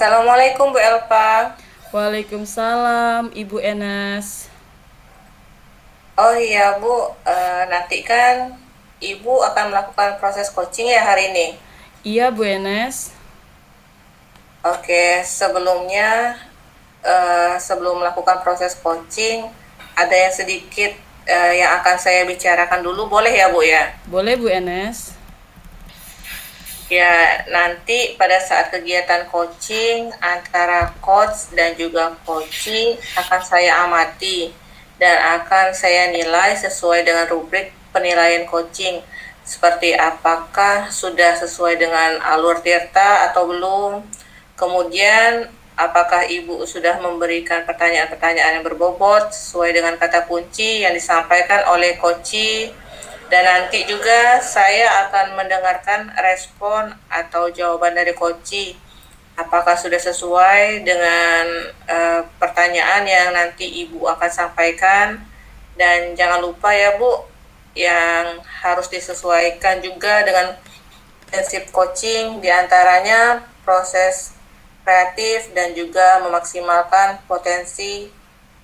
Assalamualaikum Bu Elpa. Waalaikumsalam, Ibu Enes. Oh iya Bu, nanti kan Ibu akan melakukan proses coaching ya hari ini. Iya, Bu Enes. Oke, sebelum melakukan proses coaching, ada yang sedikit yang akan saya bicarakan dulu, boleh ya Bu ya? Boleh, Bu Enes? Ya, nanti pada saat kegiatan coaching antara coach dan juga coachee akan saya amati dan akan saya nilai sesuai dengan rubrik penilaian coaching. Seperti apakah sudah sesuai dengan alur tirta atau belum. Kemudian apakah Ibu sudah memberikan pertanyaan-pertanyaan yang berbobot sesuai dengan kata kunci yang disampaikan oleh coachee. Dan nanti juga saya akan mendengarkan respon atau jawaban dari coachee. Apakah sudah sesuai dengan pertanyaan yang nanti Ibu akan sampaikan. Dan jangan lupa ya Bu, yang harus disesuaikan juga dengan prinsip coaching, diantaranya proses kreatif dan juga memaksimalkan potensi.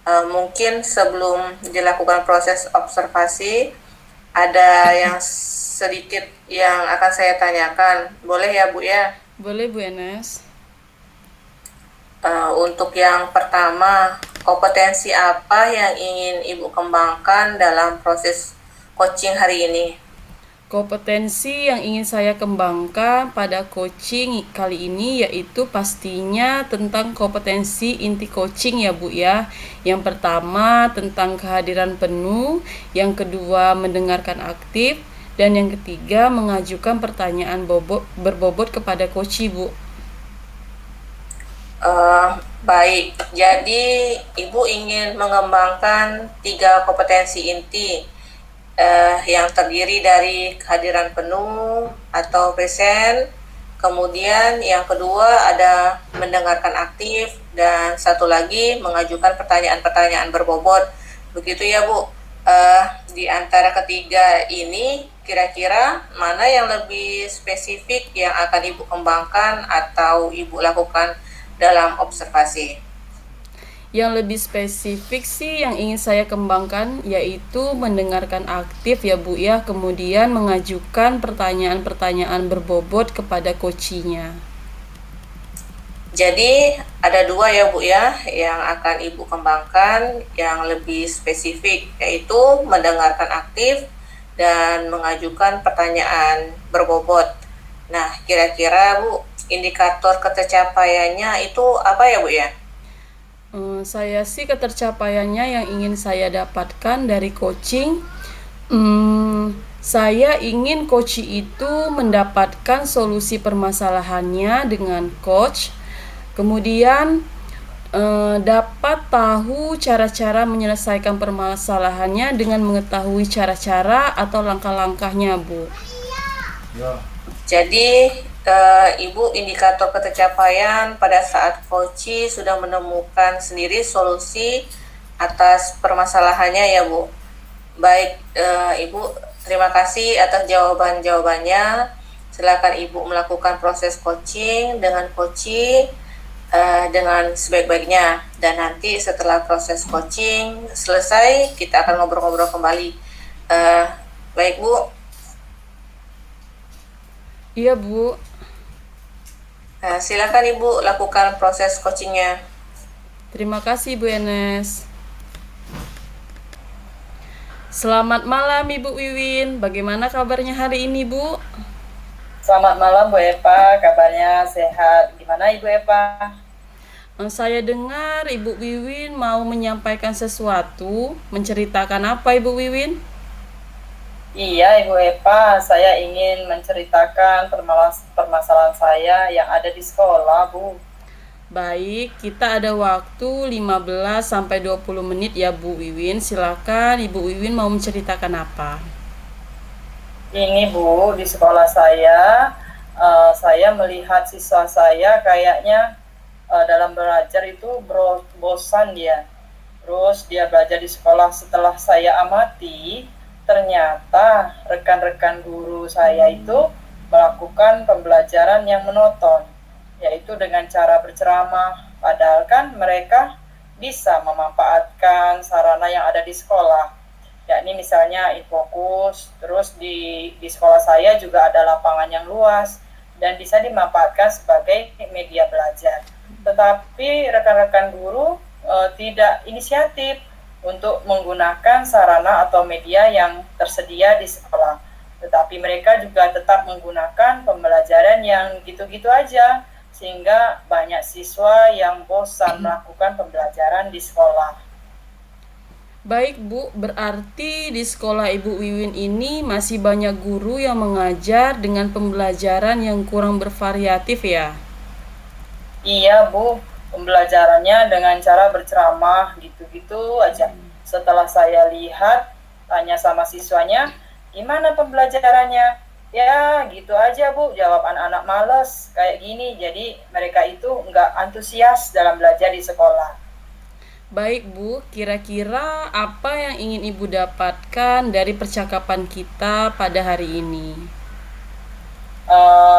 Mungkin sebelum dilakukan proses observasi, ada yang sedikit yang akan saya tanyakan. Boleh ya Bu ya? Boleh, Bu Enes. Untuk yang pertama, kompetensi apa yang ingin Ibu kembangkan dalam proses coaching hari ini? Kompetensi yang ingin saya kembangkan pada coaching kali ini yaitu pastinya tentang kompetensi inti coaching ya Bu ya. Yang pertama tentang kehadiran penuh, yang kedua mendengarkan aktif, dan yang ketiga mengajukan pertanyaan berbobot kepada coachee Bu. Baik, jadi Ibu ingin mengembangkan 3 kompetensi inti yang terdiri dari kehadiran penuh atau present, kemudian yang kedua ada mendengarkan aktif, dan satu lagi mengajukan pertanyaan-pertanyaan berbobot. Begitu ya Bu. Di antara ketiga ini kira-kira mana yang lebih spesifik yang akan Ibu kembangkan atau Ibu lakukan dalam observasi? Yang lebih spesifik sih yang ingin saya kembangkan yaitu mendengarkan aktif ya Bu ya, kemudian mengajukan pertanyaan-pertanyaan berbobot kepada coachee-nya. Jadi ada 2 ya Bu ya yang akan Ibu kembangkan yang lebih spesifik, yaitu mendengarkan aktif dan mengajukan pertanyaan berbobot. Nah, kira-kira Bu, indikator ketercapaiannya itu apa ya Bu ya? Saya sih ketercapaiannya yang ingin saya dapatkan dari coaching, saya ingin coachee itu mendapatkan solusi permasalahannya dengan coach, kemudian dapat tahu cara-cara menyelesaikan permasalahannya dengan mengetahui cara-cara atau langkah-langkahnya Bu. Jadi Ibu indikator ketercapaian pada saat coachee sudah menemukan sendiri solusi atas permasalahannya ya Bu. Baik, Ibu, terima kasih atas jawaban-jawabannya. Silakan Ibu melakukan proses coaching dengan coachee dengan sebaik-baiknya. Dan nanti setelah proses coaching selesai, kita akan ngobrol-ngobrol kembali. Baik Bu. Iya Bu. Silakan Ibu lakukan proses coachingnya. Terima kasih Bu Enes. Selamat malam Ibu Wiwin. Bagaimana kabarnya hari ini Bu? Selamat malam Bu Epa, kabarnya sehat. Gimana Ibu Epa? Saya dengar Ibu Wiwin mau menyampaikan sesuatu. Menceritakan apa Ibu Wiwin? Iya Ibu Epa, saya ingin menceritakan permasalahan saya yang ada di sekolah Bu. Baik, kita ada waktu 15 sampai 20 menit ya Bu Wiwin. Silakan Ibu Wiwin mau menceritakan apa? Ini Bu, di sekolah saya melihat siswa saya kayaknya dalam belajar itu bosan dia. Terus dia belajar di sekolah, setelah saya amati, ternyata rekan-rekan guru saya itu melakukan pembelajaran yang monoton. yaitu dengan cara berceramah. Padahal kan mereka bisa memanfaatkan sarana yang ada di sekolah, yakni misalnya Infokus, terus di sekolah saya juga ada lapangan yang luas dan bisa dimanfaatkan sebagai media belajar. Tetapi rekan-rekan guru tidak inisiatif untuk menggunakan sarana atau media yang tersedia di sekolah. Tetapi mereka juga tetap menggunakan pembelajaran yang gitu-gitu aja, sehingga banyak siswa yang bosan melakukan pembelajaran di sekolah. Baik Bu, berarti di sekolah Ibu Wiwin ini masih banyak guru yang mengajar dengan pembelajaran yang kurang bervariatif ya? Iya Bu, pembelajarannya dengan cara berceramah gitu-gitu aja. Setelah saya lihat, tanya sama siswanya, gimana pembelajarannya? Ya gitu aja Bu, jawab anak-anak males kayak gini. Jadi mereka itu nggak antusias dalam belajar di sekolah. Baik Bu, kira-kira apa yang ingin Ibu dapatkan dari percakapan kita pada hari ini?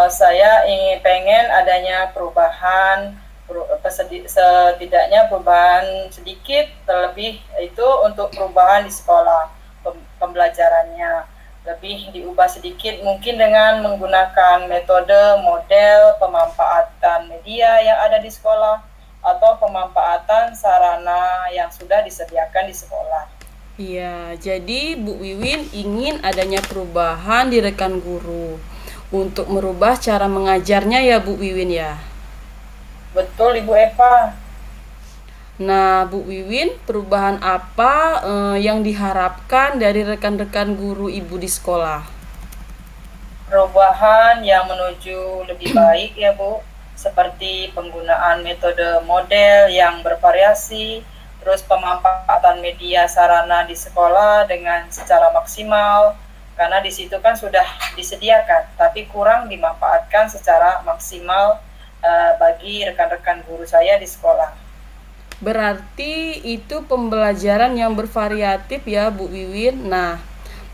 Saya pengen adanya perubahan, setidaknya perubahan sedikit, terlebih itu untuk perubahan di sekolah, pembelajarannya lebih diubah sedikit, mungkin dengan menggunakan metode model pemanfaatan media yang ada di sekolah atau pemanfaatan sarana yang sudah disediakan di sekolah. Iya, jadi Bu Wiwin ingin adanya perubahan di rekan guru untuk merubah cara mengajarnya ya Bu Wiwin ya. Betul Ibu Eva. Nah, Bu Wiwin, perubahan apa yang diharapkan dari rekan-rekan guru Ibu di sekolah? Perubahan yang menuju lebih baik ya Bu, seperti penggunaan metode model yang bervariasi, terus pemanfaatan media sarana di sekolah dengan secara maksimal, karena di situ kan sudah disediakan, tapi kurang dimanfaatkan secara maksimal bagi rekan-rekan guru saya di sekolah. Berarti itu pembelajaran yang bervariatif ya Bu Wiwin. Nah,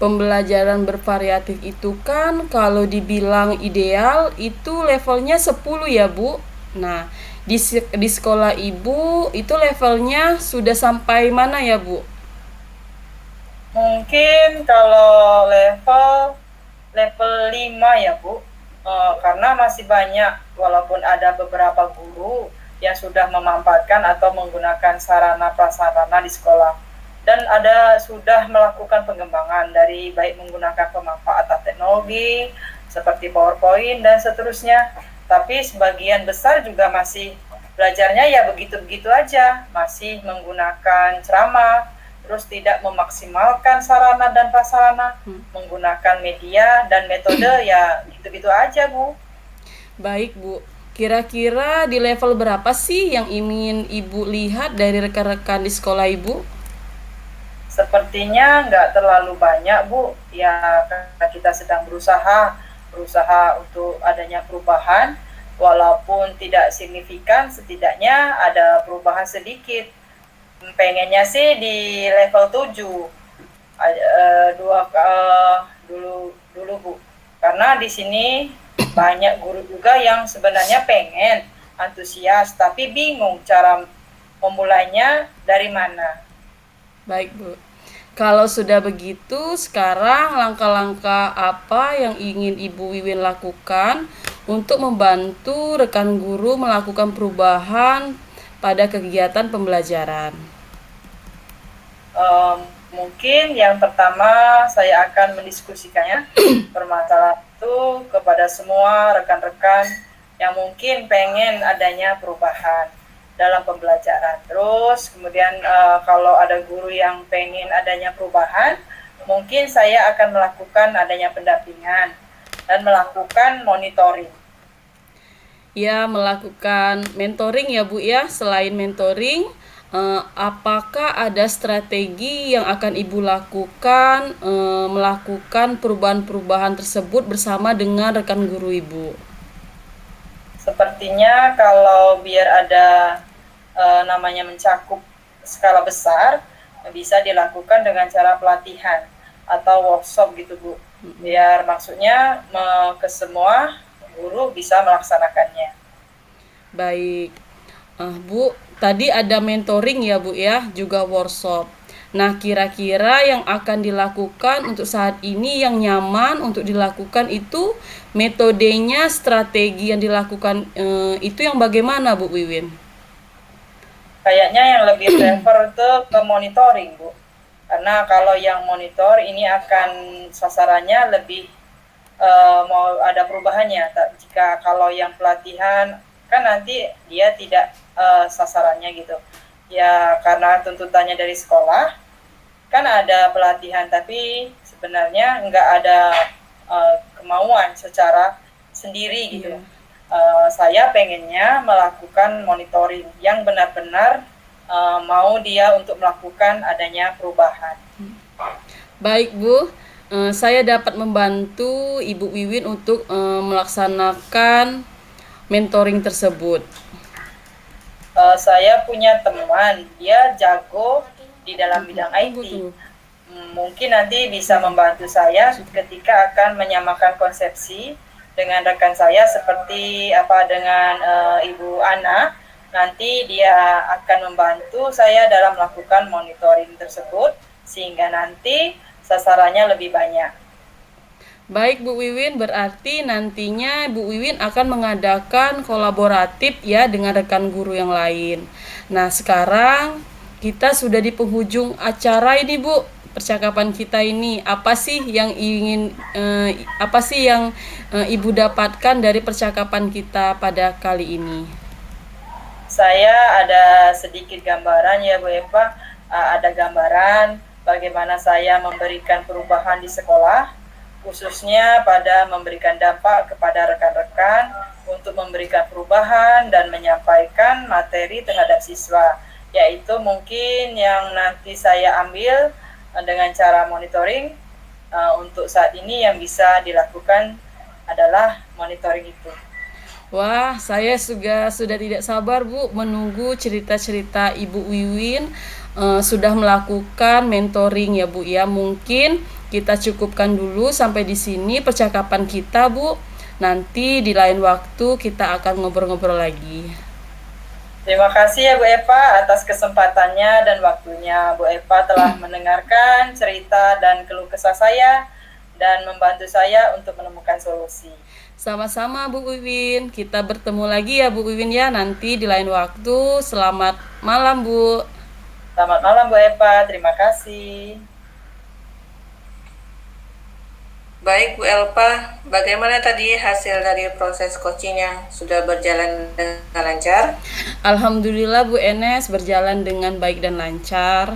pembelajaran bervariatif itu kan kalau dibilang ideal itu levelnya 10 ya Bu. Nah, di sekolah Ibu itu levelnya sudah sampai mana ya Bu? Mungkin kalau level 5 ya Bu, karena masih banyak, walaupun ada beberapa guru yang sudah memanfaatkan atau menggunakan sarana prasarana di sekolah dan ada sudah melakukan pengembangan dari baik menggunakan pemanfaatan teknologi seperti PowerPoint dan seterusnya, tapi sebagian besar juga masih belajarnya ya begitu-begitu aja, masih menggunakan ceramah, terus tidak memaksimalkan sarana dan prasarana, menggunakan media dan metode ya gitu-gitu aja Bu. Baik Bu, kira-kira di level berapa sih yang ingin Ibu lihat dari rekan-rekan di sekolah Ibu? Sepertinya nggak terlalu banyak Bu, ya karena kita sedang berusaha untuk adanya perubahan, walaupun tidak signifikan, setidaknya ada perubahan sedikit. Pengennya sih di level 7, dulu Bu, karena di sini banyak guru juga yang sebenarnya pengen antusias tapi bingung cara memulainya dari mana. Baik Bu, kalau sudah begitu sekarang langkah-langkah apa yang ingin Ibu Wiwin lakukan untuk membantu rekan guru melakukan perubahan pada kegiatan pembelajaran? Mungkin yang pertama saya akan mendiskusikannya permasalahan itu kepada semua rekan-rekan yang mungkin pengen adanya perubahan dalam pembelajaran. Terus kemudian kalau ada guru yang pengen adanya perubahan, mungkin saya akan melakukan adanya pendampingan dan melakukan monitoring. Ya, melakukan mentoring ya Bu ya. Selain mentoring, apakah ada strategi yang akan Ibu lakukan melakukan perubahan-perubahan tersebut bersama dengan rekan guru Ibu? Sepertinya kalau biar ada namanya mencakup skala besar, bisa dilakukan dengan cara pelatihan atau workshop gitu Bu. Biar maksudnya ke semua guru bisa melaksanakannya. Baik. Bu, tadi ada mentoring ya Bu ya, juga workshop. Nah, kira-kira yang akan dilakukan untuk saat ini yang nyaman untuk dilakukan itu metodenya, strategi yang dilakukan itu yang bagaimana Bu Wiwin? Kayaknya yang lebih prefer itu ke monitoring, Bu. Karena kalau yang monitor ini akan sasarannya lebih mau ada perubahannya. Jika kalau yang pelatihan kan nanti dia tidak sasarannya gitu. Ya karena tuntutannya dari sekolah kan ada pelatihan, tapi sebenarnya nggak ada kemauan secara sendiri gitu. Iya. Saya pengennya melakukan monitoring yang benar-benar mau dia untuk melakukan adanya perubahan. Baik Bu, saya dapat membantu Ibu Wiwin untuk melaksanakan mentoring tersebut. Saya punya teman, dia jago di dalam bidang IT. Mungkin nanti bisa membantu saya ketika akan menyamakan konsepsi dengan rekan saya seperti dengan Ibu Ana. Nanti dia akan membantu saya dalam melakukan monitoring tersebut sehingga nanti sasarannya lebih banyak. Baik Bu Wiwin, berarti nantinya Bu Wiwin akan mengadakan kolaboratif ya dengan rekan guru yang lain. Nah, sekarang kita sudah di penghujung acara ini Bu. Percakapan kita ini apa sih yang Ibu dapatkan dari percakapan kita pada kali ini? Saya ada sedikit gambaran ya Bu Eva, ada gambaran bagaimana saya memberikan perubahan di sekolah, khususnya pada memberikan dampak kepada rekan-rekan untuk memberikan perubahan dan menyampaikan materi terhadap siswa, yaitu mungkin yang nanti saya ambil dengan cara monitoring. Untuk saat ini yang bisa dilakukan adalah monitoring itu. Wah, saya sudah tidak sabar Bu menunggu cerita-cerita Ibu Wiwin sudah melakukan mentoring ya Bu ya. Mungkin kita cukupkan dulu sampai di sini percakapan kita Bu. Nanti di lain waktu kita akan ngobrol-ngobrol lagi. Terima kasih ya Bu Eva atas kesempatannya dan waktunya. Bu Eva telah mendengarkan cerita dan keluh kesah saya dan membantu saya untuk menemukan solusi. Sama-sama Bu Wiwin, kita bertemu lagi ya Bu Wiwin ya nanti di lain waktu. Selamat malam Bu. Selamat malam Bu Eva, terima kasih. Baik Bu Elpa, bagaimana tadi hasil dari proses coaching yang sudah berjalan dengan lancar? Alhamdulillah Bu Enes berjalan dengan baik dan lancar.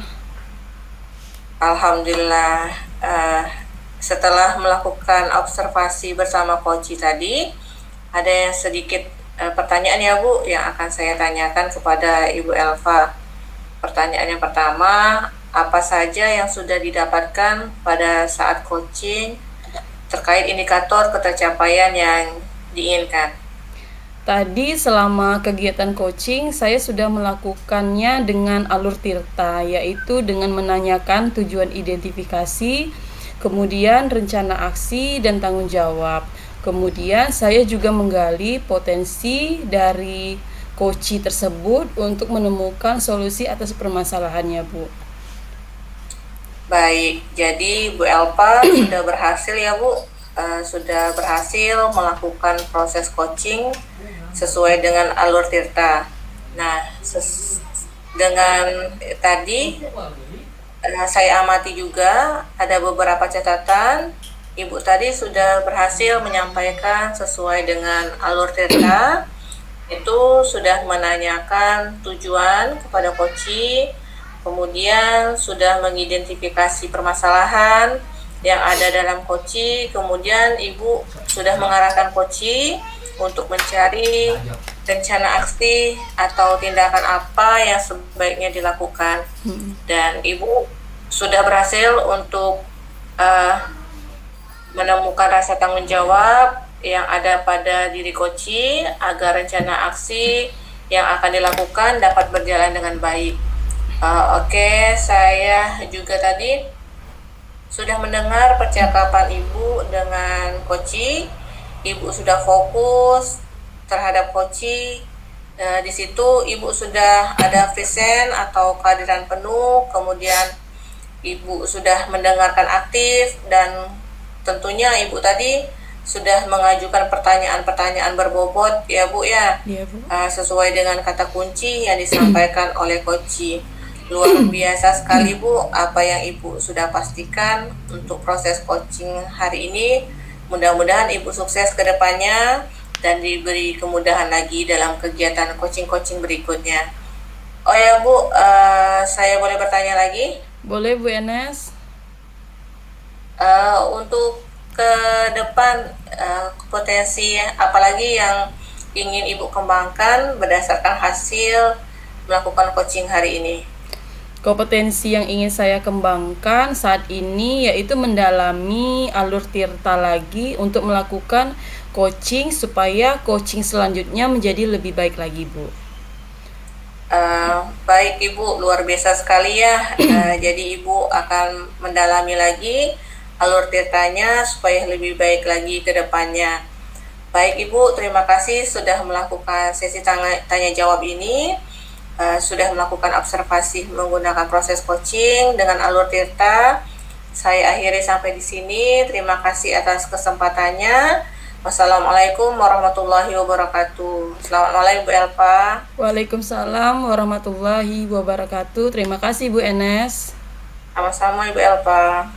Alhamdulillah, setelah melakukan observasi bersama Koci tadi, ada yang sedikit pertanyaan ya Bu yang akan saya tanyakan kepada Ibu Elva. Pertanyaan yang pertama, apa saja yang sudah didapatkan pada saat coaching terkait indikator ketercapaian yang diinginkan? Tadi selama kegiatan coaching saya sudah melakukannya dengan alur tirta, yaitu dengan menanyakan tujuan identifikasi, kemudian rencana aksi dan tanggung jawab. Kemudian saya juga menggali potensi dari coach tersebut untuk menemukan solusi atas permasalahannya Bu. Baik, jadi Bu Elpa sudah berhasil ya Bu, sudah berhasil melakukan proses coaching sesuai dengan alur tirta. Nah, dengan tadi saya amati juga ada beberapa catatan. Ibu tadi sudah berhasil menyampaikan sesuai dengan alur tirta, itu sudah menanyakan tujuan kepada coach, kemudian sudah mengidentifikasi permasalahan yang ada dalam coach, kemudian Ibu sudah mengarahkan coach untuk mencari rencana aksi atau tindakan apa yang sebaiknya dilakukan. Dan Ibu sudah berhasil untuk menemukan rasa tanggung jawab yang ada pada diri coach agar rencana aksi yang akan dilakukan dapat berjalan dengan baik. Oke, saya juga tadi sudah mendengar percakapan Ibu dengan coach. Ibu sudah fokus terhadap coach Di situ Ibu sudah ada present atau kehadiran penuh, kemudian Ibu sudah mendengarkan aktif, dan tentunya Ibu tadi sudah mengajukan pertanyaan-pertanyaan berbobot ya Bu ya, Iya, Bu. sesuai dengan kata kunci yang disampaikan oleh Koci. Luar biasa sekali Bu apa yang Ibu sudah pastikan untuk proses coaching hari ini. Mudah-mudahan Ibu sukses ke depannya dan diberi kemudahan lagi dalam kegiatan coaching-coaching berikutnya. Oh ya Bu, saya boleh bertanya lagi? Boleh Bu Enes? Untuk ke depan, potensi apalagi yang ingin Ibu kembangkan berdasarkan hasil melakukan coaching hari ini? Kompetensi yang ingin saya kembangkan saat ini yaitu mendalami alur tirta lagi untuk melakukan coaching supaya coaching selanjutnya menjadi lebih baik lagi, Bu. Baik Ibu, luar biasa sekali ya. Jadi Ibu akan mendalami lagi alur tirtanya supaya lebih baik lagi ke depannya. Baik Ibu, terima kasih sudah melakukan sesi tanya jawab ini. Sudah melakukan observasi menggunakan proses coaching dengan alur tirta. Saya akhiri sampai di sini. Terima kasih atas kesempatannya. Wassalamualaikum warahmatullahi wabarakatuh. Selamat malam Bu Elpa. Waalaikumsalam warahmatullahi wabarakatuh. Terima kasih Bu Enes. Sama-sama Ibu Elpa.